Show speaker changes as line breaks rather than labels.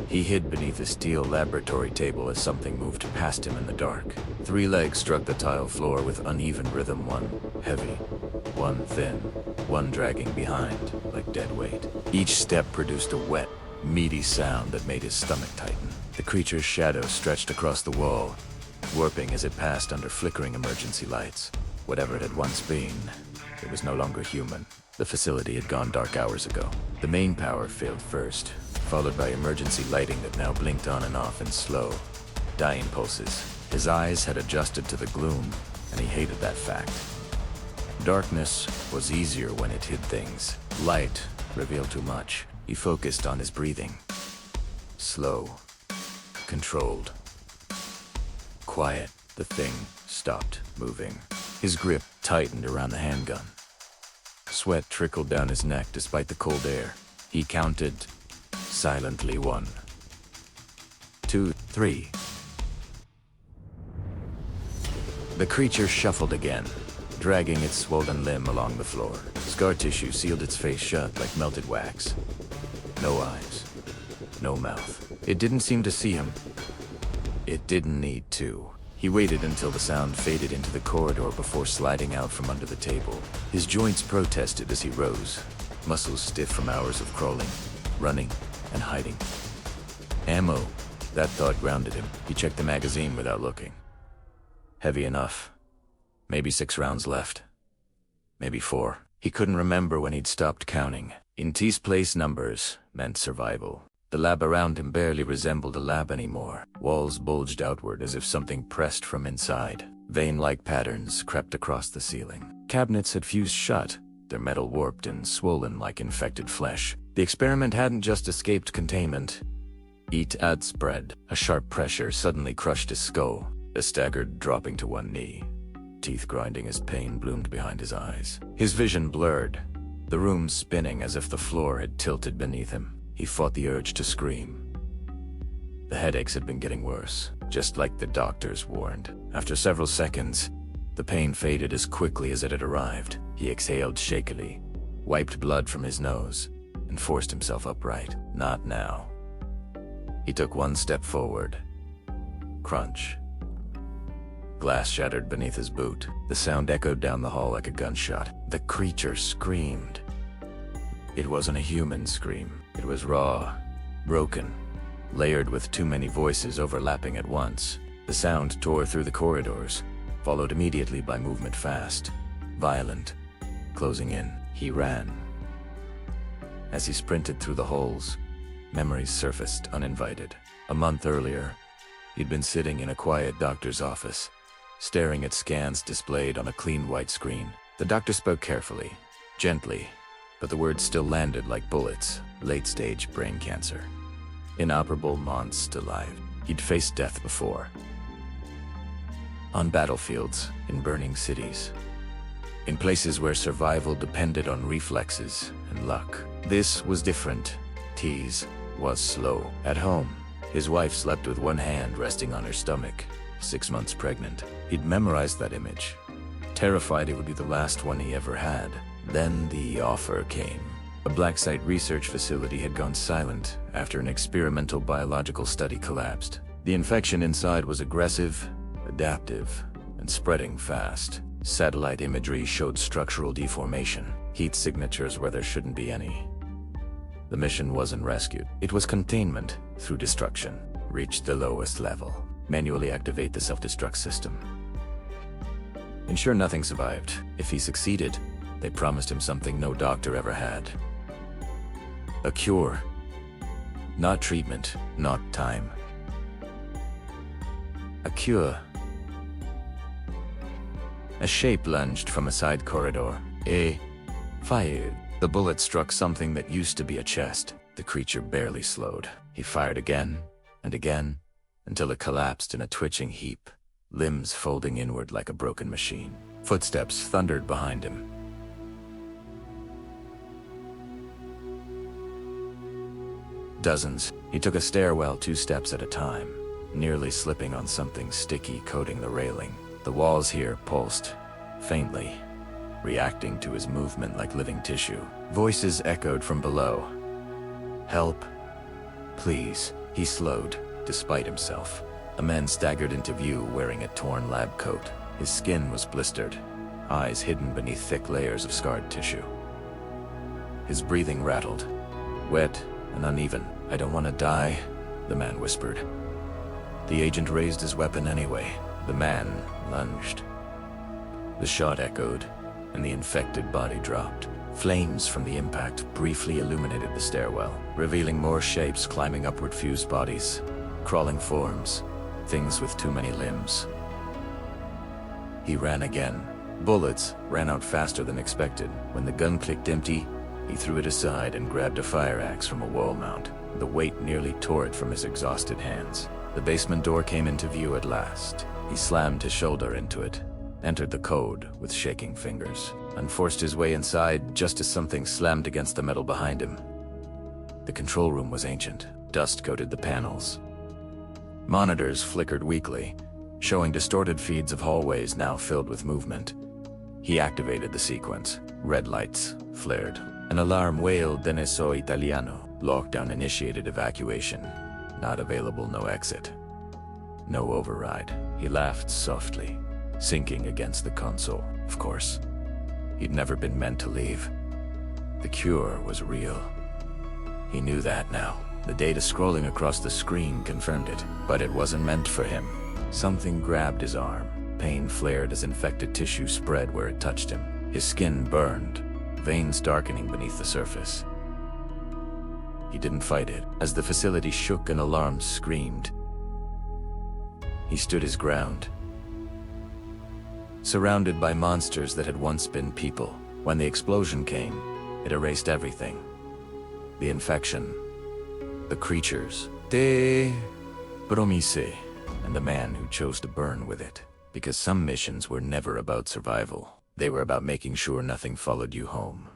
He hid beneath a steel laboratory table as something moved past him in the dark. 3 legs struck the tile floor with uneven rhythm, one heavy, one thin, one dragging behind, like dead weight. Each step produced a wet, meaty sound that made his stomach tighten. The creature's shadow stretched across the wall, warping as it passed under flickering emergency lights. Whatever it had once been, it was no longer human. The facility had gone dark hours ago. The main power failed first, followed by emergency lighting that now blinked on and off in slow, dying pulses. His eyes had adjusted to the gloom, and he hated that fact. Darkness was easier when it hid things. Light revealed too much. He focused on his breathing. Slow, controlled, quiet. The thing stopped moving. His grip tightened around the handgun. Sweat trickled down his neck despite the cold air. He counted silently. 1, 2, 3. The creature shuffled again, dragging its swollen limb along the floor. Scar tissue sealed its face shut like melted wax. No eyes, no mouth. It didn't seem to see him. It didn't need to. He waited until the sound faded into the corridor before sliding out from under the table. His joints protested as he rose, muscles stiff from hours of crawling, running, and hiding. Ammo. That thought grounded him. He checked the magazine without looking. Heavy enough. Maybe 6 rounds left. Maybe 4. He couldn't remember when he'd stopped counting. In T's place, numbers meant survival. The lab around him barely resembled a lab anymore. Walls bulged outward as if something pressed from inside. Vein-like patterns crept across the ceiling. Cabinets had fused shut, their metal warped and swollen like infected flesh. The experiment hadn't just escaped containment. It had spread. A sharp pressure suddenly crushed his skull, staggered, dropping to one knee. Teeth grinding as pain bloomed behind his eyes. His vision blurred, the room spinning as if the floor had tilted beneath him. He fought the urge to scream. The headaches had been getting worse, just like the doctors warned. After several seconds, the pain faded as quickly as it had arrived. He exhaled shakily, wiped blood from his nose, and forced himself upright. Not now. He took 1 step forward. Crunch. Glass shattered beneath his boot. The sound echoed down the hall like a gunshot. The creature screamed. It wasn't a human scream. It was raw, broken, layered with too many voices overlapping at once. The sound tore through the corridors, followed immediately by movement fast, violent, closing in. He ran. As he sprinted through the holes, memories surfaced uninvited. A month earlier, he'd been sitting in a quiet doctor's office, staring at scans displayed on a clean white screen. The doctor spoke carefully, gently, but the words still landed like bullets. Late-stage brain cancer. Inoperable months to life. He'd faced death before. On battlefields, in burning cities. In places where survival depended on reflexes and luck. This was different. T's was slow. At home, his wife slept with one hand resting on her stomach, 6 months pregnant. He'd memorized that image, terrified it would be the last one he ever had. Then the offer came. A black site research facility had gone silent after an experimental biological study collapsed. The infection inside was aggressive, adaptive, and spreading fast. Satellite imagery showed structural deformation, heat signatures where there shouldn't be any. The mission wasn't rescue. It was containment through destruction. Reach the lowest level. Manually activate the self-destruct system. Ensure nothing survived. If he succeeded, they promised him something no doctor ever had. A cure. Not treatment, not time. A cure. A shape lunged from a side corridor. Fired. The bullet struck something that used to be a chest. The creature barely slowed. He fired again and again until it collapsed in a twitching heap, limbs folding inward like a broken machine. Footsteps thundered behind him. Dozens. He took a stairwell 2 steps at a time, nearly slipping on something sticky coating the railing. The walls here pulsed, faintly, reacting to his movement like living tissue. Voices echoed from below. Help. Please. He slowed, despite himself. A man staggered into view wearing a torn lab coat. His skin was blistered, eyes hidden beneath thick layers of scarred tissue. His breathing rattled, wet and uneven. "I don't want to die," the man whispered. The agent raised his weapon anyway. The man lunged. The shot echoed, and the infected body dropped. Flames from the impact briefly illuminated the stairwell, revealing more shapes climbing upward, fused bodies, crawling forms, things with too many limbs. He ran again. Bullets ran out faster than expected. When the gun clicked empty, he threw it aside and grabbed a fire axe from a wall mount. The weight nearly tore it from his exhausted hands. The basement door came into view at last. He slammed his shoulder into it, entered the code with shaking fingers, and forced his way inside just as something slammed against the metal behind him. The control room was ancient. Dust coated the panels. Monitors flickered weakly, showing distorted feeds of hallways now filled with movement. He activated the sequence. Red lights flared. An alarm wailed, "Dene so italiano." Lockdown initiated evacuation. Not available, no exit. No override. He laughed softly, sinking against the console. Of course. He'd never been meant to leave. The cure was real. He knew that now. The data scrolling across the screen confirmed it, but it wasn't meant for him. Something grabbed his arm. Pain flared as infected tissue spread where it touched him. His skin burned, veins darkening beneath the surface. He didn't fight it. As the facility shook and alarms screamed, he stood his ground, surrounded by monsters that had once been people. When the explosion came, it erased everything. The infection, the creatures, te promise, and the man who chose to burn with it. Because some missions were never about survival. They were about making sure nothing followed you home.